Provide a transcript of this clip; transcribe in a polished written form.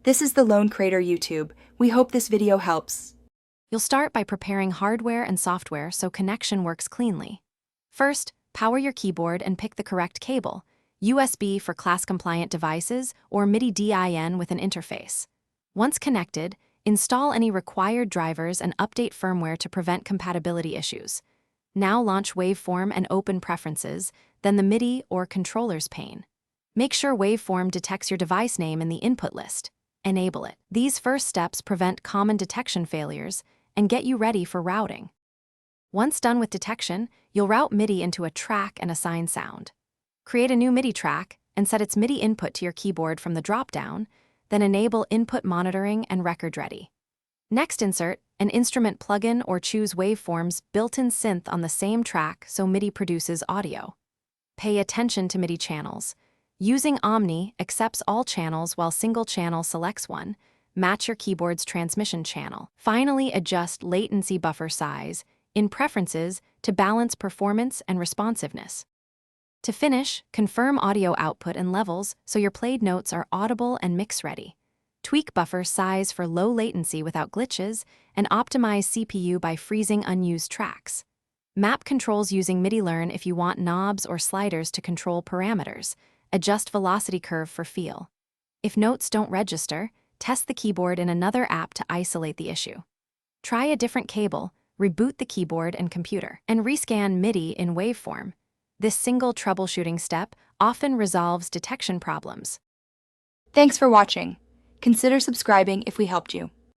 This is the Lone Creator YouTube. We hope this video helps. You'll start by preparing hardware and software so connection works cleanly. First, power your keyboard and pick the correct cable, USB for class-compliant devices or Midi DIN with an interface. Once connected, install any required drivers and update firmware to prevent compatibility issues. Now launch Waveform and open Preferences, then the Midi or Controllers pane. Make sure Waveform detects your device name in the input list. Enable it. These first steps prevent common detection failures and get you ready for routing. Once done with detection, you'll route Midi into a track and assign sound. Create a new Midi track and set its Midi input to your keyboard from the drop-down, then enable input monitoring and record ready. Next, insert an instrument plugin or choose Waveform's built-in synth on the same track so Midi produces audio. Pay attention to Midi channels. Using Omni accepts all channels while single channel selects one. Match your keyboard's transmission channel. Finally, adjust latency buffer size in Preferences to balance performance and responsiveness. To finish, confirm audio output and levels so your played notes are audible and mix-ready. Tweak buffer size for low latency without glitches, and optimize CPU by freezing unused tracks. Map controls using MIDI Learn if you want knobs or sliders to control parameters. Adjust velocity curve for feel. If notes don't register, test the keyboard in another app to isolate the issue. Try a different cable, reboot the keyboard and computer, and rescan MIDI in Waveform. This single troubleshooting step often resolves detection problems. Thanks for watching. Consider subscribing if we helped you.